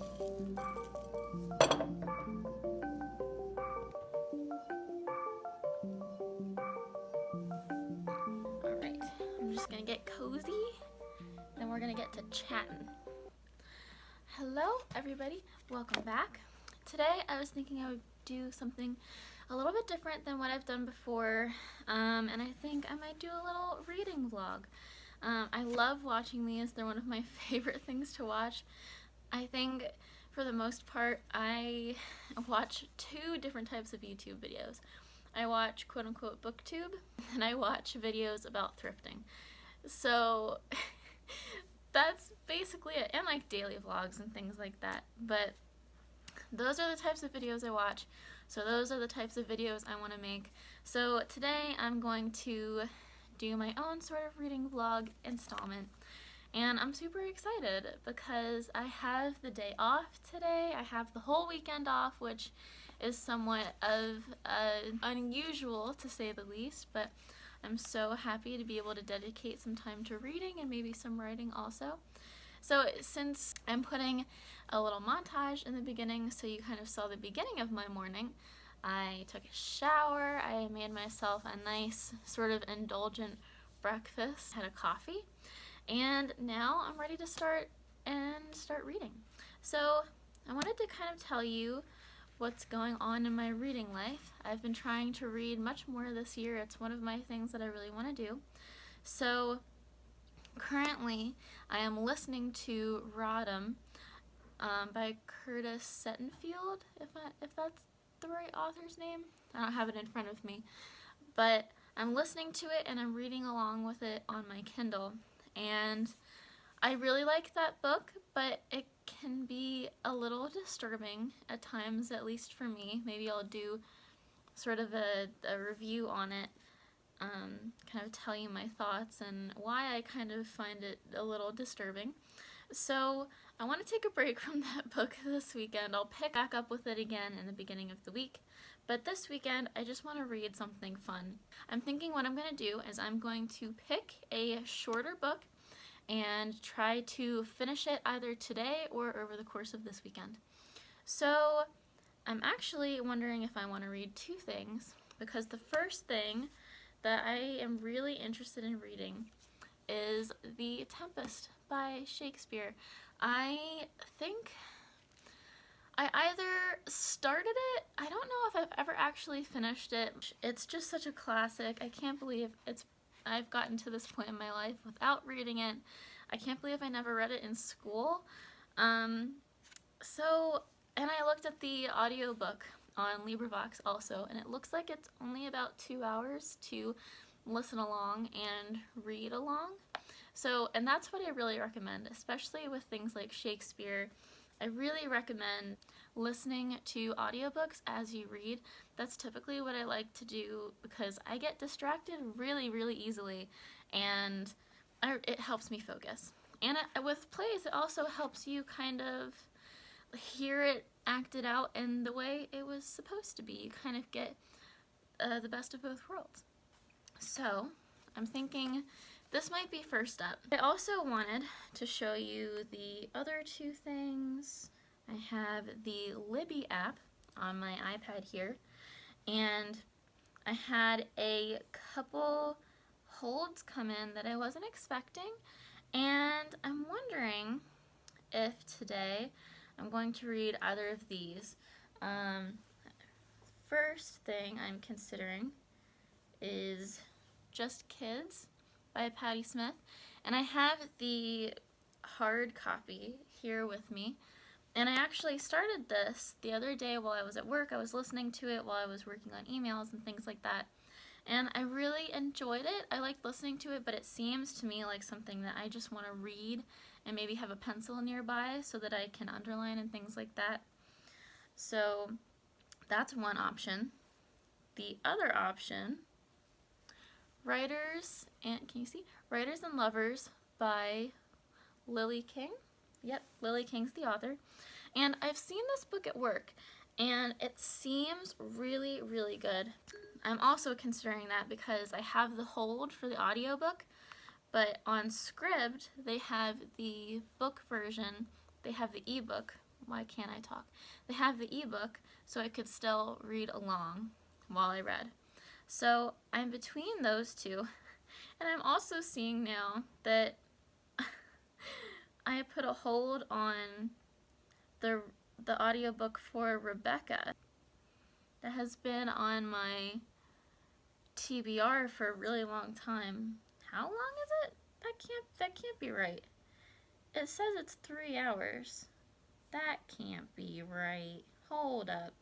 Alright, I'm just gonna get cozy, then we're gonna get to chatting. Hello everybody, welcome back. Today I was thinking I would do something a little bit different than what I've done before, and I think I might do a little reading vlog. I love watching these, they're one of my favorite things to watch. I think for the most part I watch two different types of YouTube videos. I watch quote-unquote booktube, and I watch videos about thrifting. So that's basically it, and like daily vlogs and things like that. But those are the types of videos I watch, so those are the types of videos I want to make. So today I'm going to do my own sort of reading vlog installment, and I'm super excited because I have the day off today. I have the whole weekend off, which is somewhat of unusual to say the least, but I'm so happy to be able to dedicate some time to reading and maybe some writing also. So since I'm putting a little montage in the beginning, so you kind of saw the beginning of my morning, I took a shower, I made myself a nice sort of indulgent breakfast, had a coffee, and now I'm ready to start reading. So I wanted to kind of tell you what's going on in my reading life. I've been trying to read much more this year. It's one of my things that I really want to do. So currently I am listening to Rodham by Curtis Settenfield, if that's the right author's name. I don't have it in front of me, but I'm listening to it and I'm reading along with it on my Kindle, and I really like that book, but it can be a little disturbing at times, at least for me. Maybe I'll do sort of a review on it, kind of tell you my thoughts and why I kind of find it a little disturbing. So I want to take a break from that book this weekend. I'll pick back up with it again in the beginning of the week, but this weekend I just want to read something fun. I'm thinking what I'm going to do is I'm going to pick a shorter book and try to finish it either today or over the course of this weekend. So I'm actually wondering if I want to read two things, because the first thing that I am really interested in reading is The Tempest by Shakespeare. I think I either started it, I don't know if I've ever actually finished it. It's just such a classic. I can't believe I've gotten to this point in my life without reading it. I can't believe I never read it in school. And I looked at the audiobook on LibriVox also, and it looks like it's only about 2 hours to listen along and read along. So, and that's what I really recommend, especially with things like Shakespeare. I really recommend listening to audiobooks as you read. That's typically what I like to do because I get distracted really, really easily, and it helps me focus. And with plays, it also helps you kind of hear it acted out in the way it was supposed to be. You kind of get the best of both worlds. So I'm thinking this might be first up. I also wanted to show you the other two things. I have the Libby app on my iPad here, and I had a couple holds come in that I wasn't expecting, and I'm wondering if today I'm going to read either of these. First thing I'm considering is Just Kids by Patti Smith, and I have the hard copy here with me, and I actually started this the other day while I was at work. I was listening to it while I was working on emails and things like that, and I really enjoyed it. I liked listening to it, but it seems to me like something that I just want to read and maybe have a pencil nearby so that I can underline and things like that. So that's one option. The other option, Writers and Lovers by Lily King. Yep, Lily King's the author. And I've seen this book at work, and it seems really, really good. I'm also considering that because I have the hold for the audiobook, but on Scribd they have the book version, they have the ebook why can't I talk? They have the ebook, so I could still read along while I read. So I'm between those two, and I'm also seeing now that I put a hold on the audiobook for Rebecca that has been on my TBR for a really long time. How long is it? That can't be right. It says it's 3 hours. That can't be right. Hold up.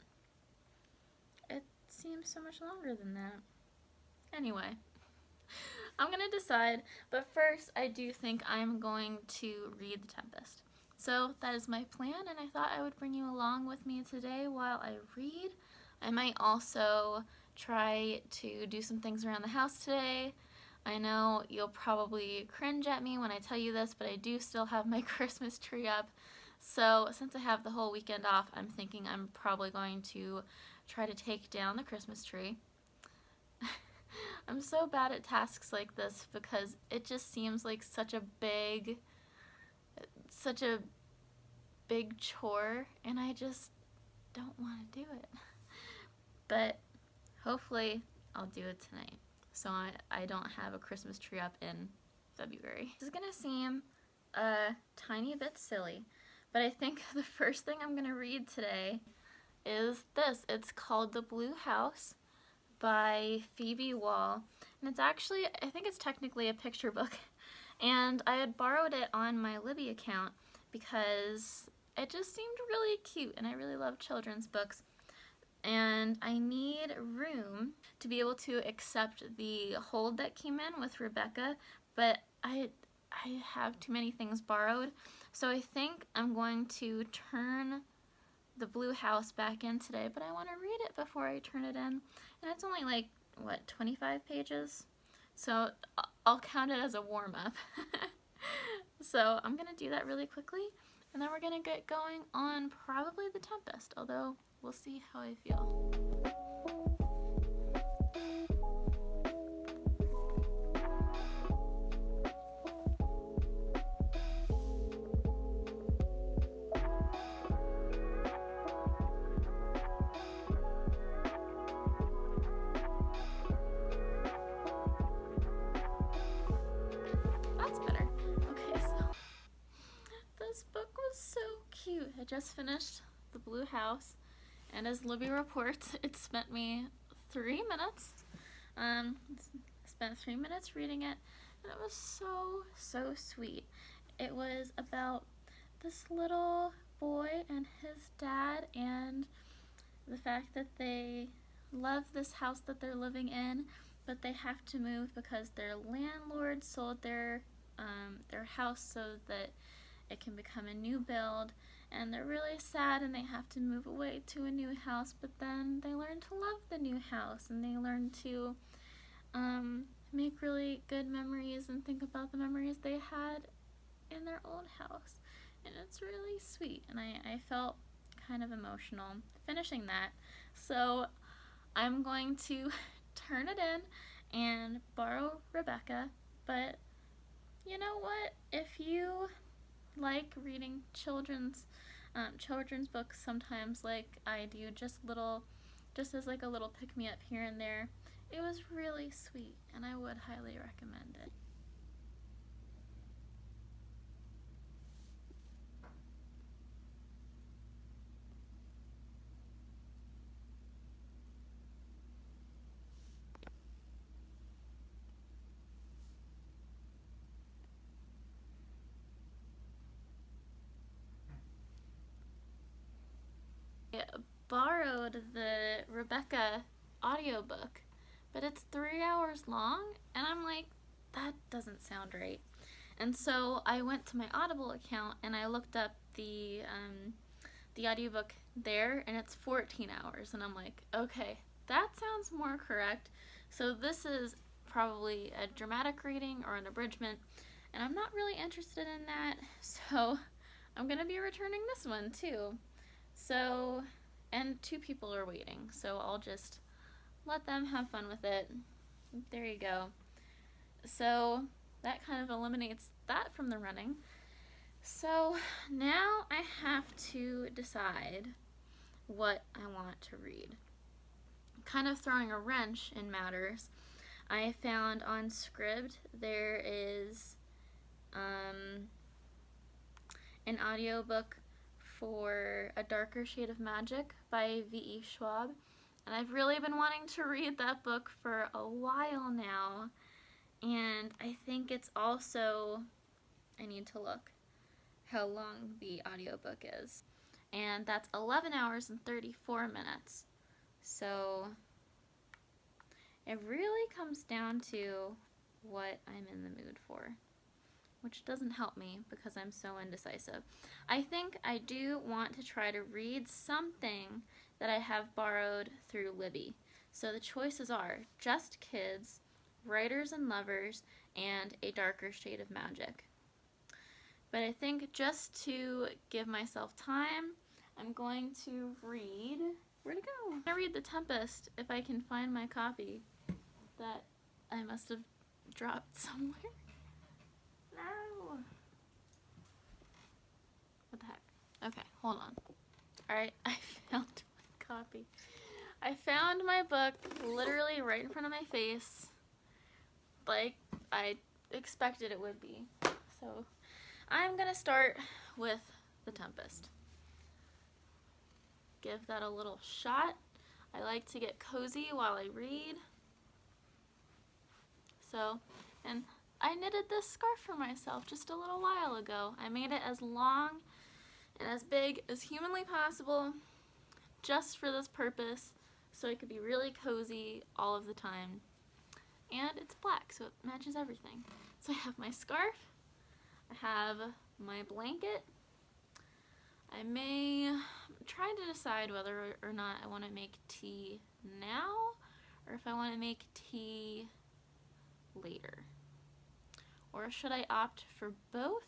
It seems so much longer than that. Anyway, I'm gonna decide, but first I do think I'm going to read The Tempest. So that is my plan, and I thought I would bring you along with me today while I read. I might also try to do some things around the house today. I know you'll probably cringe at me when I tell you this, but I do still have my Christmas tree up. So since I have the whole weekend off, I'm thinking I'm probably going to try to take down the Christmas tree. I'm so bad at tasks like this because it just seems like such a big chore, and I just don't want to do it. But hopefully I'll do it tonight, so I don't have a Christmas tree up in February. This is gonna seem a tiny bit silly, but I think the first thing I'm gonna read today is this. It's called The Blue House by Phoebe Wall, and it's actually, I think it's technically a picture book, and I had borrowed it on my Libby account because it just seemed really cute, and I really love children's books, and I need room to be able to accept the hold that came in with Rebecca, but I have too many things borrowed, so I think I'm going to turn The Blue House back in today, but I want to read it before I turn it in, and it's only like, what, 25 pages? So I'll count it as a warm-up. So I'm gonna do that really quickly, and then we're gonna get going on probably The Tempest, although we'll see how I feel. That's better. Okay, so this book was so cute. I just finished The Blue House, and as Libby reports, it spent me 3 minutes. Spent 3 minutes reading it, and it was so sweet. It was about this little boy and his dad, and the fact that they love this house that they're living in, but they have to move because their landlord sold their house so that it can become a new build, and they're really sad and they have to move away to a new house, but then they learn to love the new house, and they learn to make really good memories and think about the memories they had in their old house, and it's really sweet, and I felt kind of emotional finishing that. So I'm going to turn it in and borrow Rebecca, but you know what? If you like reading children's books sometimes like I do, just as like a little pick-me-up here and there, it was really sweet, and I would highly recommend it. I borrowed the Rebecca audiobook, but it's 3 hours long, and I'm like, that doesn't sound right. And so I went to my Audible account and I looked up the audiobook there, and it's 14 hours, and I'm like, okay, that sounds more correct. So this is probably a dramatic reading or an abridgment, and I'm not really interested in that, so I'm gonna be returning this one too. So, and 2 people are waiting, so I'll just let them have fun with it. There you go. So that kind of eliminates that from the running. So now I have to decide what I want to read. Kind of throwing a wrench in matters. I found on Scribd there is an audiobook for A Darker Shade of Magic by V.E. Schwab, and I've really been wanting to read that book for a while now, and I think it's also, I need to look how long the audiobook is, and that's 11 hours and 34 minutes. So it really comes down to what I'm in the mood for, which doesn't help me because I'm so indecisive. I think I do want to try to read something that I have borrowed through Libby. So the choices are Just Kids, Writers and Lovers, and A Darker Shade of Magic. But I think just to give myself time, I'm going to read, where'd it go? I'm gonna read The Tempest if I can find my copy that I must have dropped somewhere. No! What the heck? Okay, hold on. Alright, I found my copy. I found my book literally right in front of my face, like I expected it would be. So I'm gonna start with The Tempest. Give that a little shot. I like to get cozy while I read. So, and I knitted this scarf for myself just a little while ago. I made it as long and as big as humanly possible just for this purpose, so it could be really cozy all of the time. And it's black, so it matches everything. So I have my scarf, I have my blanket. I'm trying to decide whether or not I want to make tea now or if I want to make tea later. Or should I opt for both?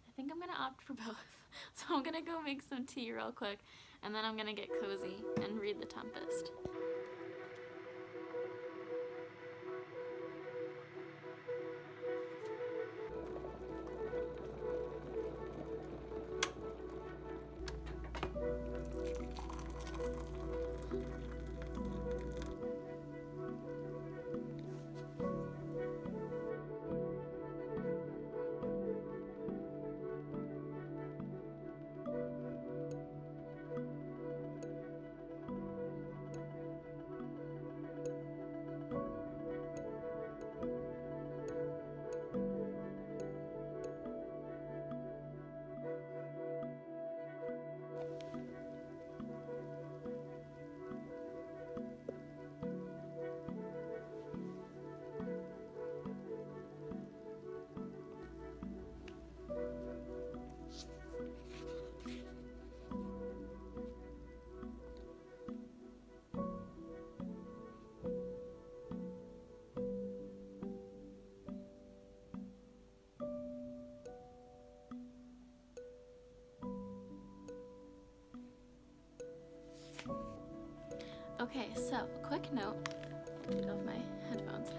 I think I'm going to opt for both. So I'm going to go make some tea real quick, and then I'm going to get cozy and read The Tempest. Okay, so a quick note. Get off my headphones.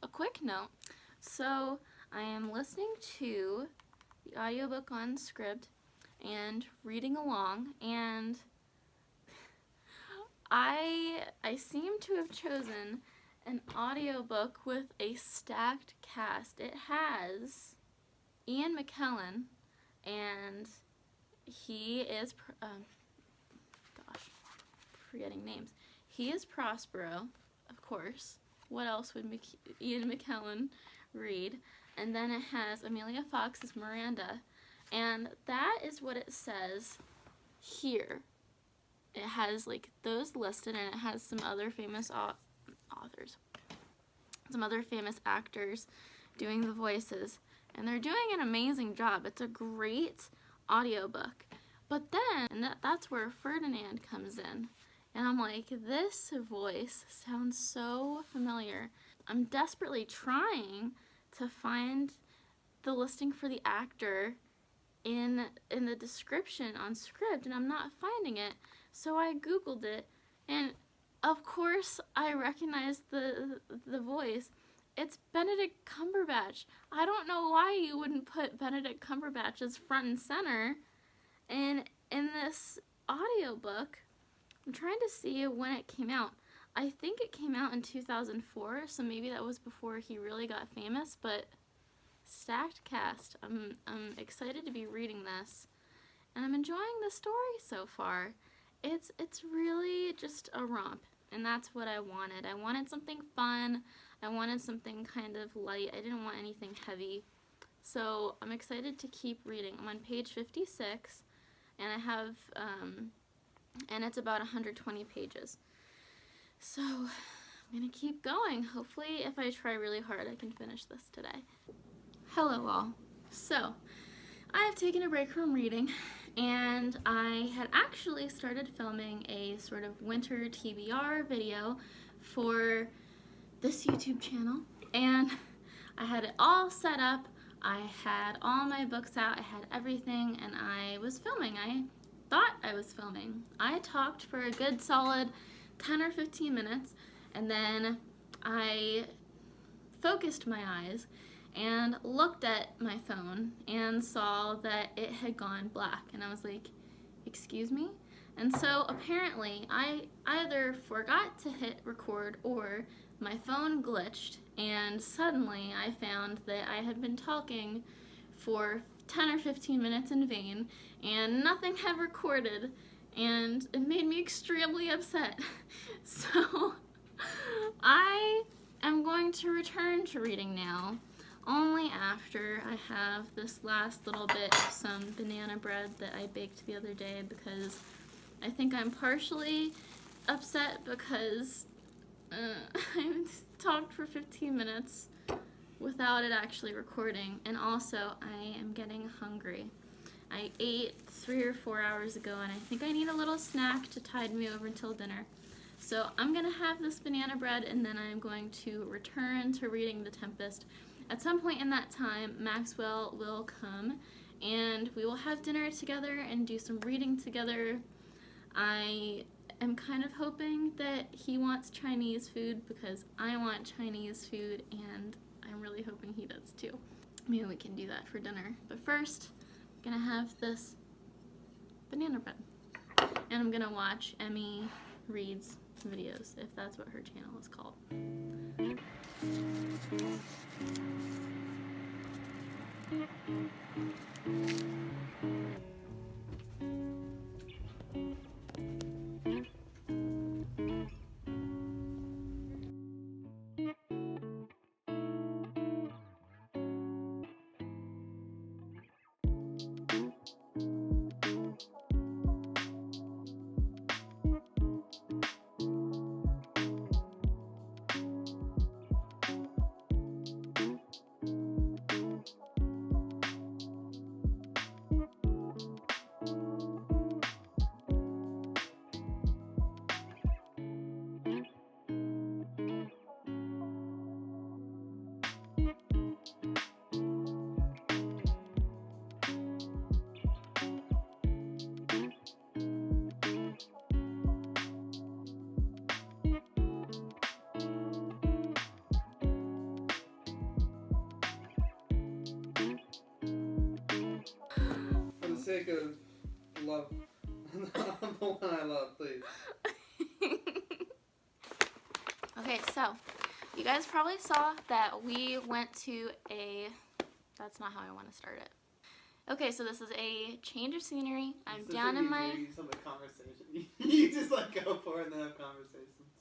A quick note. So I am listening to the audiobook on Scribd and reading along, and I seem to have chosen an audiobook with a stacked cast. It has Ian McKellen, and he is forgetting names. He is Prospero, of course. What else would Ian McKellen read? And then it has Amelia Fox as Miranda, and that is what it says here. It has like those listed, and it has some other famous authors, some other famous actors doing the voices, and they're doing an amazing job. It's a great audiobook. But then, that's where Ferdinand comes in. And I'm like, this voice sounds so familiar. I'm desperately trying to find the listing for the actor in the description on Scribd, and I'm not finding it. So I Googled it, and of course I recognized the voice. it's Benedict Cumberbatch. I don't know why you wouldn't put Benedict Cumberbatch as front and center in this audiobook. I'm trying to see when it came out. I think it came out in 2004, so maybe that was before he really got famous, but stacked cast. I'm excited to be reading this, and I'm enjoying the story so far. It's really just a romp, and that's what I wanted. I wanted something fun. I wanted something kind of light. I didn't want anything heavy. So I'm excited to keep reading. I'm on page 56, and I have, and it's about 120 pages. So I'm gonna keep going. Hopefully, if I try really hard, I can finish this today. Hello all. So I have taken a break from reading, and I had actually started filming a sort of winter TBR video for this YouTube channel, and I had it all set up. I had all my books out, I had everything, and I was filming. I thought I was filming. I talked for a good solid 10 or 15 minutes, and then I focused my eyes and looked at my phone and saw that it had gone black, and I was like, excuse me? And so apparently I either forgot to hit record or my phone glitched, and suddenly I found that I had been talking for 10 or 15 minutes in vain and nothing had recorded, and it made me extremely upset. So I am going to return to reading now, only after I have this last little bit of some banana bread that I baked the other day, because I think I'm partially upset because I talked for 15 minutes without it actually recording, and also I am getting hungry. I ate 3 or 4 hours ago, and I think I need a little snack to tide me over until dinner. So I'm gonna have this banana bread, and then I'm going to return to reading The Tempest. At some point in that time, Maxwell will come, and we will have dinner together and do some reading together. I am kind of hoping that he wants Chinese food because I want Chinese food, and I'm really hoping he does too. Maybe we can do that for dinner. But first, I'm gonna have this banana bread, and I'm gonna watch Emmy Reads videos, if that's what her channel is called. For the sake of love, the one I love, please. Okay, so you guys probably saw that we went to that's not how I want to start it. Okay, so this is a change of scenery. I'm down in my... Some of the conversation. You just go for it and then have conversations.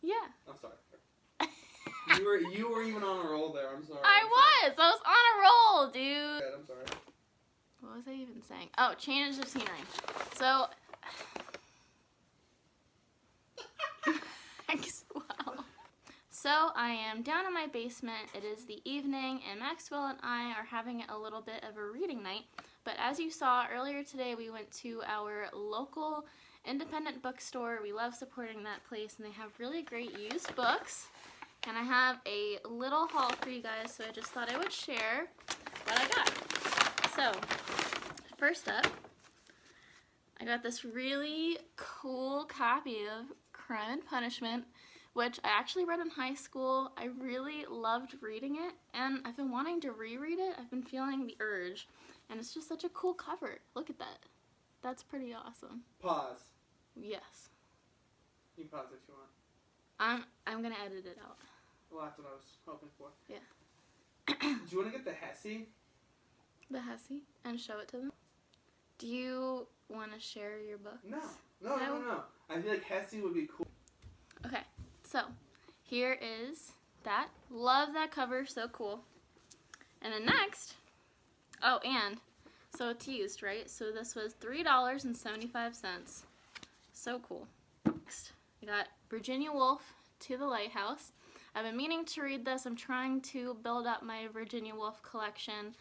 Yeah. I'm sorry. You were even on a roll there. I'm sorry. I was on a roll, dude. Good, I'm sorry. What was I even saying? Oh, change of scenery. So, wow. So I am down in my basement. It is the evening, and Maxwell and I are having a little bit of a reading night. But as you saw earlier today, we went to our local independent bookstore. We love supporting that place, and they have really great used books. And I have a little haul for you guys, so I just thought I would share what I got. So, first up, I got this really cool copy of Crime and Punishment which I actually read in high school. I really loved reading it, and I've been wanting to reread it. I've been feeling the urge, and it's just such a cool cover. Look at that. That's pretty awesome. Pause. Yes. You pause if you want. I'm gonna edit it out. Well, that's what I was hoping for. Yeah. Do you want to get the Hessie? The Hessie, and show it to them. Do you want to share your book? No. I feel like Hessie would be cool. Okay, so here is that. Love that cover, so cool. And then next, oh, and so it's used, right? So this was $3.75. So cool. Next, we got Virginia Woolf, To the Lighthouse. I've been meaning to read this. I'm trying to build up my Virginia Woolf collection.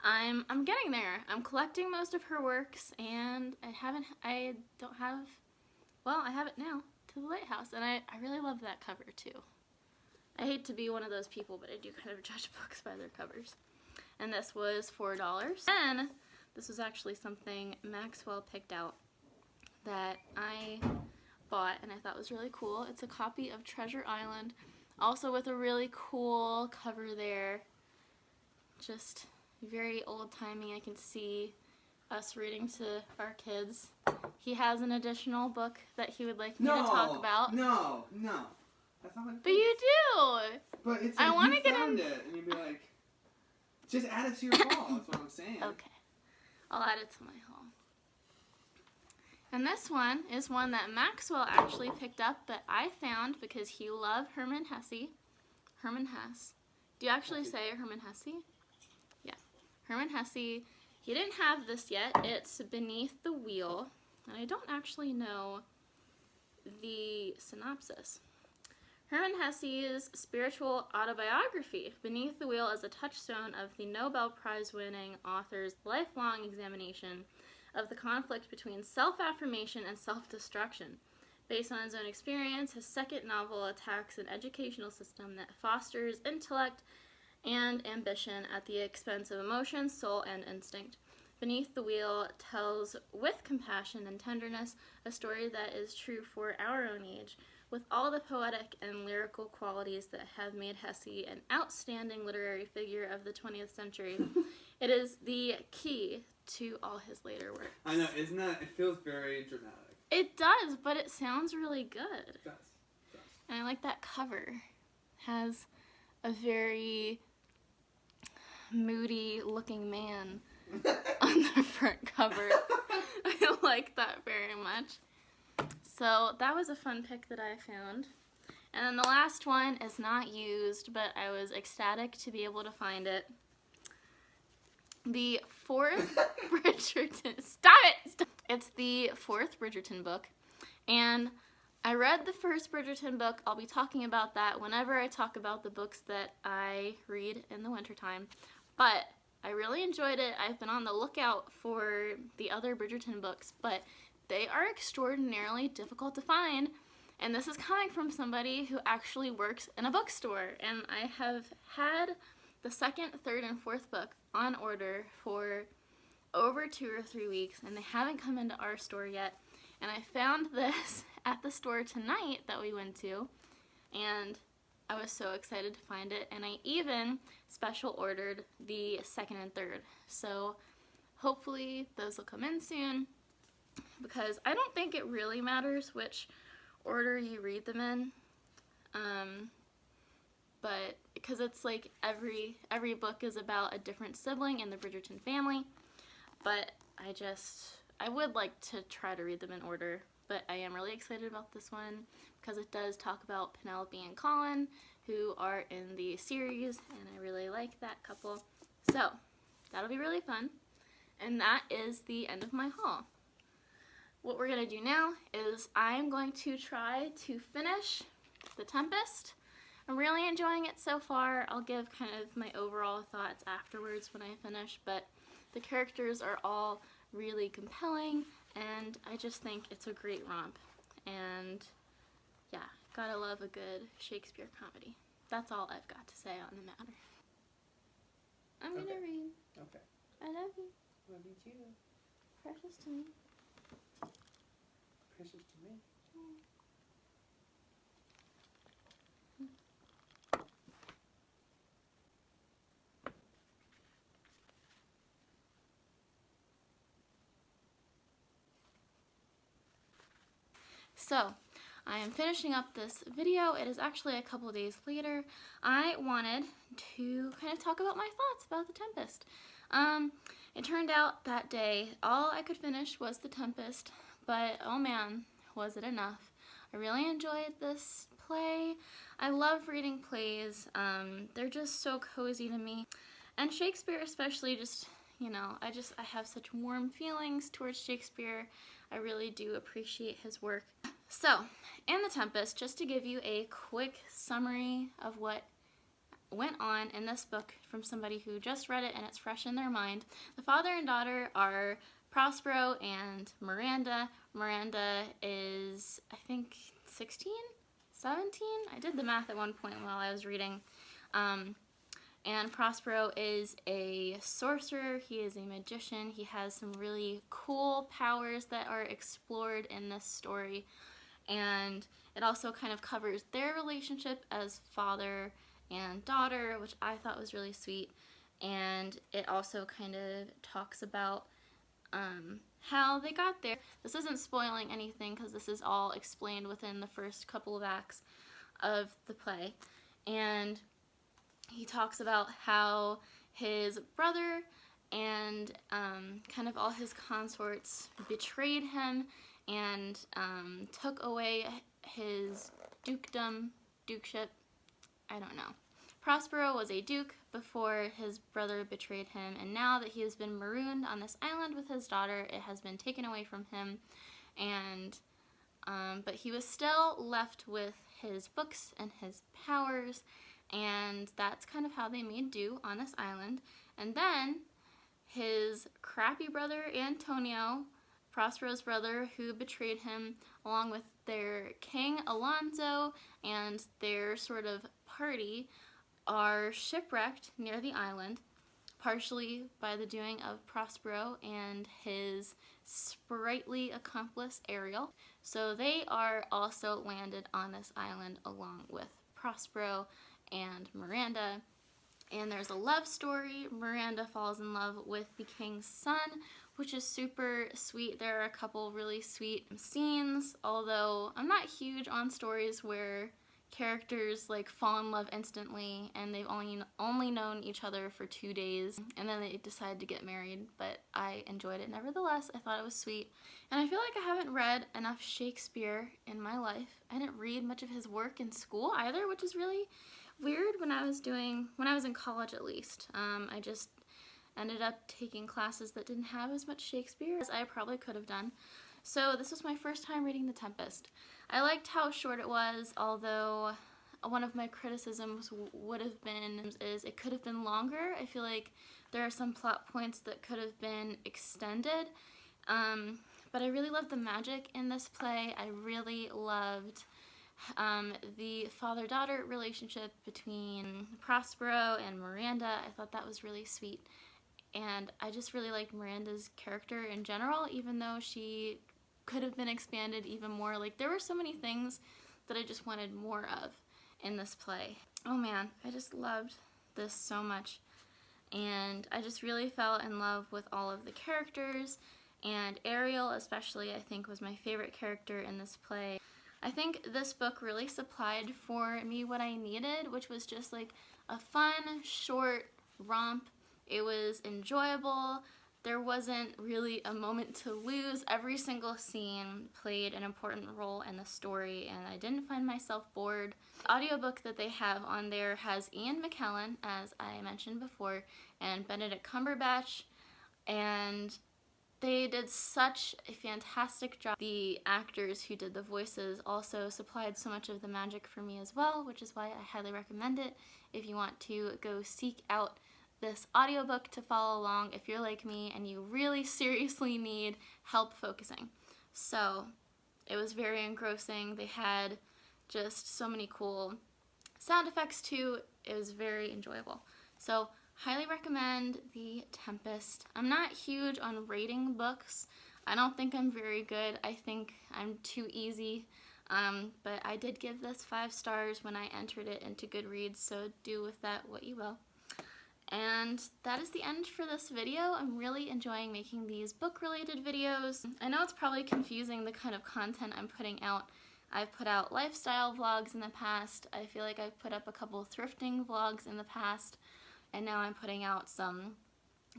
I'm getting there. I'm collecting most of her works, and I have it now, To the Lighthouse, and I really love that cover too. I hate to be one of those people, but I do kind of judge books by their covers. And this was $4. And this was actually something Maxwell picked out that I bought and I thought was really cool. It's a copy of Treasure Island, also with a really cool cover there. Just very old-timey. I can see us reading to our kids. He has an additional book that he would like me to talk about. No. That's not what it But is. you do! But it's I like wanna you get found in- it, and you'd be like, just add it to your haul, that's what I'm saying. Okay. I'll add it to my haul. And this one is one that Maxwell actually picked up, but I found because he loved Herman Hesse. Herman Hesse. Do you actually say Herman Hesse? Yeah. Herman Hesse. He didn't have this yet. It's Beneath the Wheel. And I don't actually know the synopsis. Herman Hesse's spiritual autobiography, Beneath the Wheel, is a touchstone of the Nobel Prize-winning author's lifelong examination of the conflict between self-affirmation and self-destruction. Based on his own experience, his second novel attacks an educational system that fosters intellect and ambition at the expense of emotion, soul, and instinct. Beneath the Wheel tells, with compassion and tenderness, a story that is true for our own age, with all the poetic and lyrical qualities that have made Hesse an outstanding literary figure of the 20th century. It is the key to all his later works. I know, isn't that, it feels very dramatic. It does, but it sounds really good. It does. And I like that cover. It has a very moody looking man on the front cover. I like that very much. So that was a fun pick that I found. And then the last one is not used, but I was ecstatic to be able to find it. The fourth Bridgerton... Stop it! It's the fourth Bridgerton book. And I read the first Bridgerton book. I'll be talking about that whenever I talk about the books that I read in the wintertime. But I really enjoyed it. I've been on the lookout for the other Bridgerton books, but they are extraordinarily difficult to find. And this is coming from somebody who actually works in a bookstore. And I have had the second, third, and fourth book on order for over 2 or 3 weeks, and they haven't come into our store yet. And I found this at the store tonight that we went to, and I was so excited to find it. And I even special ordered the second and third. So hopefully those will come in soon, because I don't think it really matters which order you read them in. But because it's like every book is about a different sibling in the Bridgerton family. But I would like to try to read them in order. But I am really excited about this one because it does talk about Penelope and Colin, who are in the series, and I really like that couple. So that'll be really fun. And that is the end of my haul. What we're going to do now is I'm going to try to finish The Tempest. I'm really enjoying it so far. I'll give kind of my overall thoughts afterwards when I finish, but the characters are all really compelling, and I just think it's a great romp. And yeah, gotta love a good Shakespeare comedy. That's all I've got to say on the matter. I'm gonna read. Okay. I love you. Love you too. Precious to me. Precious to me. So, I am finishing up this video. It is actually a couple days later. I wanted to kind of talk about my thoughts about The Tempest. It turned out that day all I could finish was The Tempest, but oh man, was it enough. I really enjoyed this play. I love reading plays. They're just so cozy to me. And Shakespeare especially, just, you know, I have such warm feelings towards Shakespeare. I really do appreciate his work. So, in The Tempest, just to give you a quick summary of what went on in this book from somebody who just read it and it's fresh in their mind. The father and daughter are Prospero and Miranda. Miranda is, I think, 16? 17? I did the math at one point while I was reading. And Prospero is a sorcerer. He is a magician. He has some really cool powers that are explored in this story. And it also kind of covers their relationship as father and daughter, which I thought was really sweet. And it also kind of talks about how they got there. This isn't spoiling anything because this is all explained within the first couple of acts of the play. And he talks about how his brother and kind of all his consorts betrayed him and took away his dukeship, I don't know. Prospero was a duke before his brother betrayed him, and now that he has been marooned on this island with his daughter, it has been taken away from him, and but he was still left with his books and his powers, and that's kind of how they made do on this island. And then his crappy brother Antonio, Prospero's brother, who betrayed him, along with their king Alonso and their sort of party, are shipwrecked near the island, partially by the doing of Prospero and his sprightly accomplice Ariel. So they are also landed on this island along with Prospero and Miranda. And there's a love story. Miranda falls in love with the king's son, which is super sweet. There are a couple really sweet scenes, although I'm not huge on stories where characters like fall in love instantly and they've only known each other for 2 days and then they decide to get married, but I enjoyed it nevertheless. I thought it was sweet. And I feel like I haven't read enough Shakespeare in my life. I didn't read much of his work in school either, which is really weird when I was in college at least. I just ended up taking classes that didn't have as much Shakespeare as I probably could have done. So this was my first time reading The Tempest. I liked how short it was, although one of my criticisms would have been is it could have been longer. I feel like there are some plot points that could have been extended. But I really loved the magic in this play. I really loved the father-daughter relationship between Prospero and Miranda. I thought that was really sweet. And I just really liked Miranda's character in general, even though she could have been expanded even more. Like, there were so many things that I just wanted more of in this play. Oh man, I just loved this so much. And I just really fell in love with all of the characters, and Ariel especially I think was my favorite character in this play. I think this book really supplied for me what I needed, which was just like a fun, short romp. It was enjoyable. There wasn't really a moment to lose. Every single scene played an important role in the story, and I didn't find myself bored. The audiobook that they have on there has Ian McKellen, as I mentioned before, and Benedict Cumberbatch, and they did such a fantastic job. The actors who did the voices also supplied so much of the magic for me as well, which is why I highly recommend it if you want to go seek out this audiobook to follow along if you're like me and you really seriously need help focusing. So it was very engrossing. They had just so many cool sound effects too. It was very enjoyable. So highly recommend The Tempest. I'm not huge on rating books. I don't think I'm very good. I think I'm too easy. But I did give this 5 stars when I entered it into Goodreads, so do with that what you will. And that is the end for this video. I'm really enjoying making these book-related videos. I know it's probably confusing the kind of content I'm putting out. I've put out lifestyle vlogs in the past. I feel like I've put up a couple thrifting vlogs in the past. And now I'm putting out some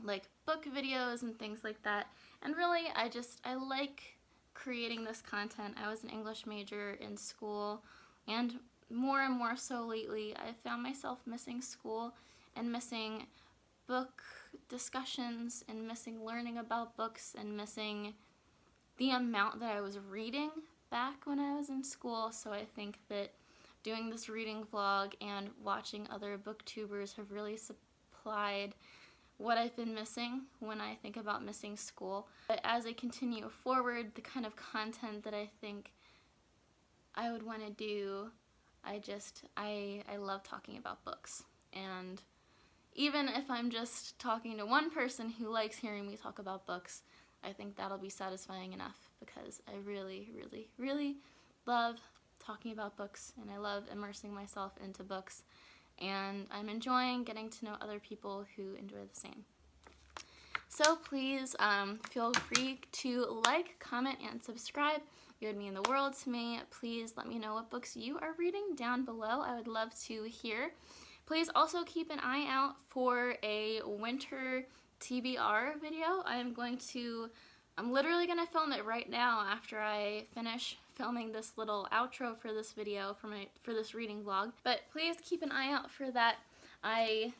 like book videos and things like that. And really, I like creating this content. I was an English major in school, and more so lately, I found myself missing school and missing book discussions and missing learning about books and missing the amount that I was reading back when I was in school. So I think that doing this reading vlog and watching other booktubers have really supplied what I've been missing when I think about missing school. But as I continue forward, the kind of content that I think I would want to do, I love talking about books. And even if I'm just talking to one person who likes hearing me talk about books, I think that'll be satisfying enough, because I really love talking about books, and I love immersing myself into books, and I'm enjoying getting to know other people who enjoy the same. So please feel free to like, comment, and subscribe. It would mean the world to me. Please let me know what books you are reading down below. I would love to hear. Please also keep an eye out for a winter TBR video. I'm literally going to film it right now after I finish filming this little outro for this video, for this reading vlog. But please keep an eye out for that. I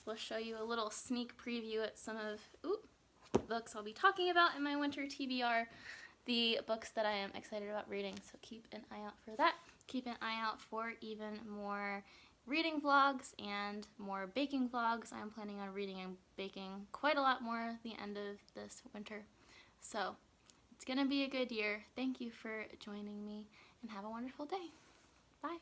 will show you a little sneak preview at some of the books I'll be talking about in my winter TBR, the books that I am excited about reading. So keep an eye out for that. Keep an eye out for even more reading vlogs and more baking vlogs. I'm planning on reading and baking quite a lot more at the end of this winter. So it's gonna be a good year. Thank you for joining me, and have a wonderful day. Bye.